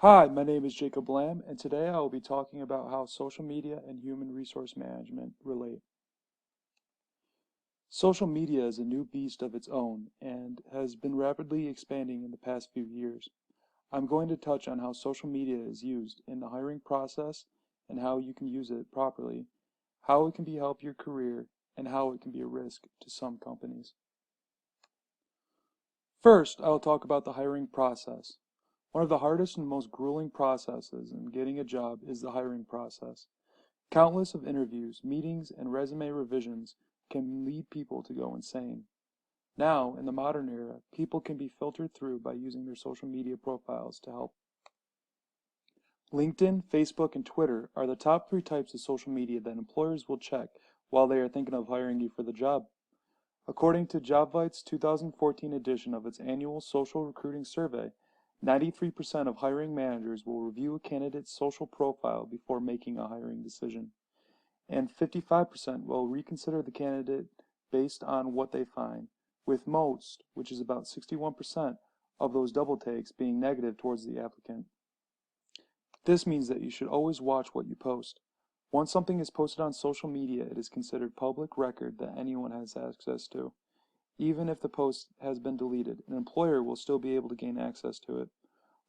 Hi, my name is Jacob Lamb, and today I will be talking about how social media and human resource management relate. Social media is a new beast of its own and has been rapidly expanding in the past few years. I'm going to touch on how social media is used in the hiring process and how you can use it properly, how it can be help your career, and how it can be a risk to some companies. First, I will talk about the hiring process. One of the hardest and most grueling processes in getting a job is the hiring process. Countless of interviews, meetings, and resume revisions can lead people to go insane. Now, in the modern era, people can be filtered through by using their social media profiles to help. LinkedIn, Facebook, and Twitter are the top three types of social media that employers will check while they are thinking of hiring you for the job. According to JobVite's 2014 edition of its annual social recruiting survey, 93% of hiring managers will review a candidate's social profile before making a hiring decision, and 55% will reconsider the candidate based on what they find, with most, which is about 61%, of those double takes being negative towards the applicant. This means that you should always watch what you post. Once something is posted on social media, it is considered public record that anyone has access to. Even if the post has been deleted, an employer will still be able to gain access to it.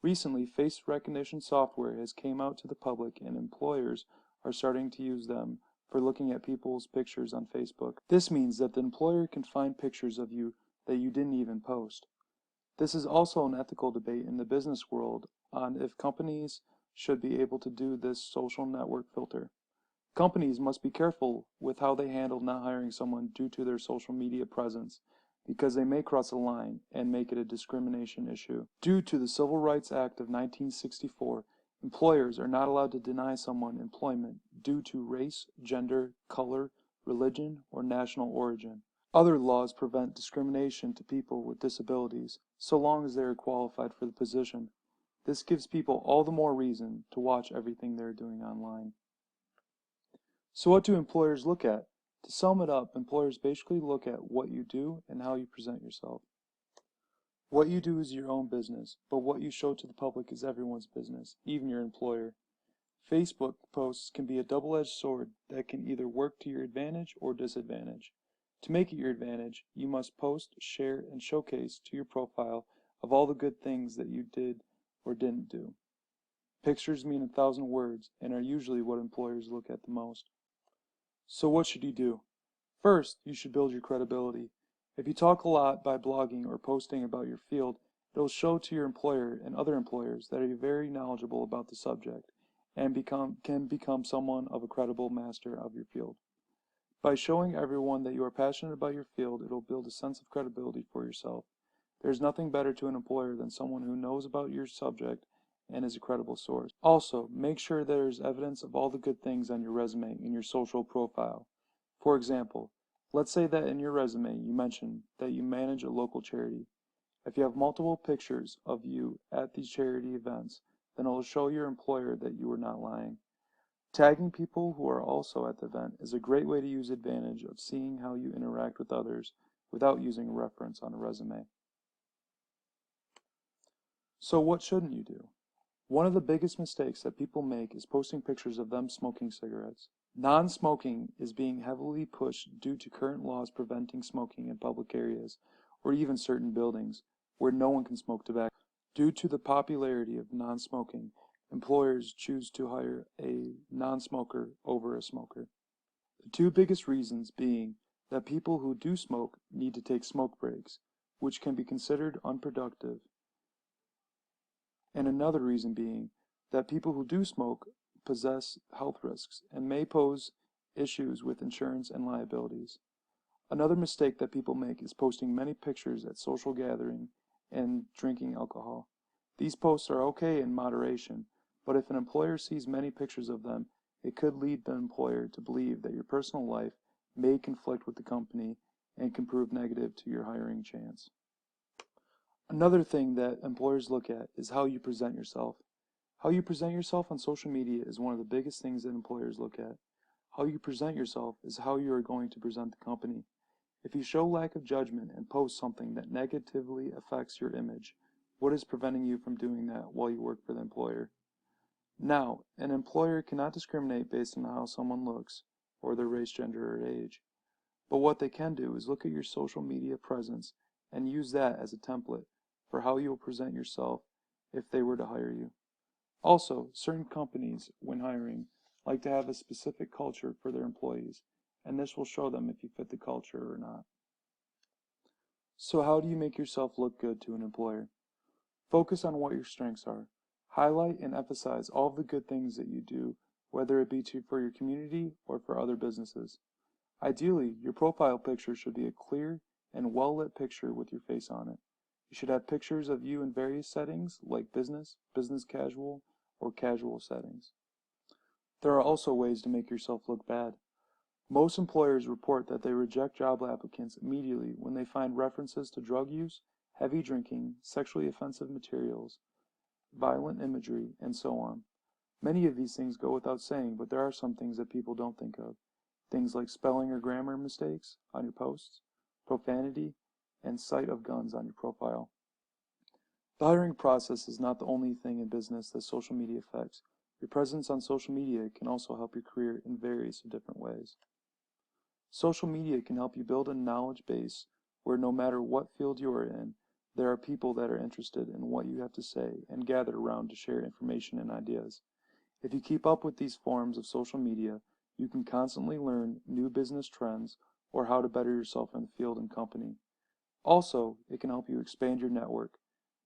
Recently, face recognition software has came out to the public and employers are starting to use them for looking at people's pictures on Facebook. This means that the employer can find pictures of you that you didn't even post. This is also an ethical debate in the business world on if companies should be able to do this social network filter. Companies must be careful with how they handle not hiring someone due to their social media presence, because they may cross a line and make it a discrimination issue. Due to the Civil Rights Act of 1964, employers are not allowed to deny someone employment due to race, gender, color, religion, or national origin. Other laws prevent discrimination to people with disabilities, so long as they are qualified for the position. This gives people all the more reason to watch everything they're doing online. So what do employers look at? To sum it up, employers basically look at what you do and how you present yourself. What you do is your own business, but what you show to the public is everyone's business, even your employer. Facebook posts can be a double-edged sword that can either work to your advantage or disadvantage. To make it your advantage, you must post, share, and showcase to your profile of all the good things that you did or didn't do. Pictures mean 1,000 words and are usually what employers look at the most. So what should you do? First, you should build your credibility. If you talk a lot by blogging or posting about your field, it'll show to your employer and other employers that you're very knowledgeable about the subject and can become someone of a credible master of your field. By showing everyone that you are passionate about your field, it'll build a sense of credibility for yourself. There's nothing better to an employer than someone who knows about your subject and is a credible source. Also, make sure there's evidence of all the good things on your resume in your social profile. For example, let's say that in your resume you mention that you manage a local charity. If you have multiple pictures of you at these charity events, then it will show your employer that you are not lying. Tagging people who are also at the event is a great way to use advantage of seeing how you interact with others without using a reference on a resume. So what shouldn't you do? One of the biggest mistakes that people make is posting pictures of them smoking cigarettes. Non-smoking is being heavily pushed due to current laws preventing smoking in public areas, or even certain buildings, where no one can smoke tobacco. Due to the popularity of non-smoking, employers choose to hire a non-smoker over a smoker. The two biggest reasons being that people who do smoke need to take smoke breaks, which can be considered unproductive, and another reason being that people who do smoke possess health risks and may pose issues with insurance and liabilities. Another mistake that people make is posting many pictures at social gathering and drinking alcohol. These posts are okay in moderation, but if an employer sees many pictures of them, it could lead the employer to believe that your personal life may conflict with the company and can prove negative to your hiring chance. Another thing that employers look at is how you present yourself. How you present yourself on social media is one of the biggest things that employers look at. How you present yourself is how you are going to present the company. If you show lack of judgment and post something that negatively affects your image, What is preventing you from doing that while you work for the employer? Now, an employer cannot discriminate based on how someone looks, or their race, gender, or age. But what they can do is look at your social media presence and use that as a template for how you will present yourself if they were to hire you. Also, certain companies, when hiring, like to have a specific culture for their employees, and this will show them if you fit the culture or not. So how do you make yourself look good to an employer? Focus on what your strengths are. Highlight and emphasize all of the good things that you do, whether it be for your community or for other businesses. Ideally, your profile picture should be a clear and well-lit picture with your face on it. You should have pictures of you in various settings like business, business casual, or casual settings. There are also ways to make yourself look bad. Most employers report that they reject job applicants immediately when they find references to drug use, heavy drinking, sexually offensive materials, violent imagery, and so on. Many of these things go without saying, but there are some things that people don't think of. Things like spelling or grammar mistakes on your posts, profanity, and sight of guns on your profile. The hiring process is not the only thing in business that social media affects. Your presence on social media can also help your career in various different ways. Social media can help you build a knowledge base where no matter what field you are in, there are people that are interested in what you have to say and gather around to share information and ideas. If you keep up with these forms of social media, you can constantly learn new business trends or how to better yourself in the field and company. Also, it can help you expand your network.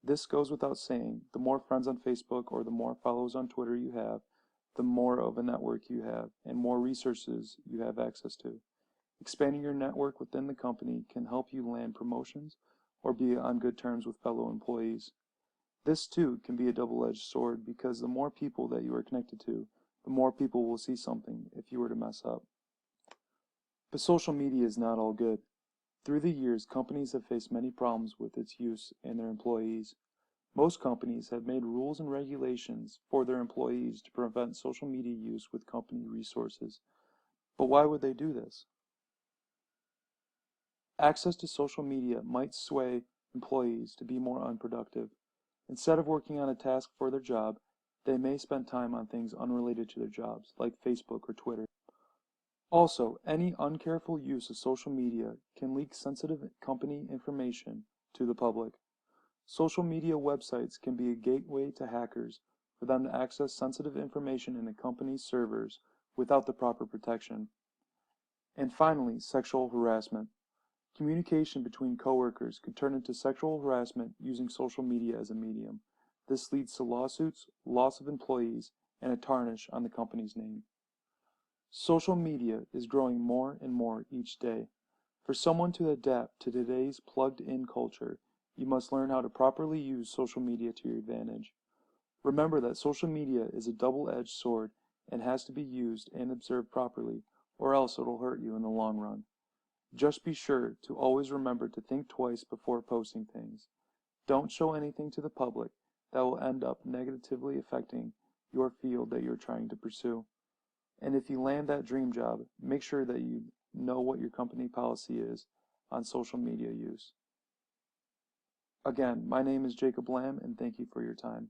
This goes without saying, the more friends on Facebook or the more followers on Twitter you have, the more of a network you have and more resources you have access to. Expanding your network within the company can help you land promotions or be on good terms with fellow employees. This too can be a double-edged sword because the more people that you are connected to, the more people will see something if you were to mess up. But social media is not all good. Through the years, companies have faced many problems with its use and their employees. Most companies have made rules and regulations for their employees to prevent social media use with company resources. But why would they do this? Access to social media might sway employees to be more unproductive. Instead of working on a task for their job, they may spend time on things unrelated to their jobs, like Facebook or Twitter. Also, any uncareful use of social media can leak sensitive company information to the public. Social media websites can be a gateway to hackers for them to access sensitive information in a company's servers without the proper protection. And finally, sexual harassment. Communication between coworkers could turn into sexual harassment using social media as a medium. This leads to lawsuits, loss of employees, and a tarnish on the company's name. Social media is growing more and more each day. For someone to adapt to today's plugged-in culture, you must learn how to properly use social media to your advantage. Remember that social media is a double-edged sword and has to be used and observed properly, or else it'll hurt you in the long run. Just be sure to always remember to think twice before posting things. Don't show anything to the public that will end up negatively affecting your field that you're trying to pursue. And if you land that dream job, make sure that you know what your company policy is on social media use. Again, my name is Jacob Lamb, and thank you for your time.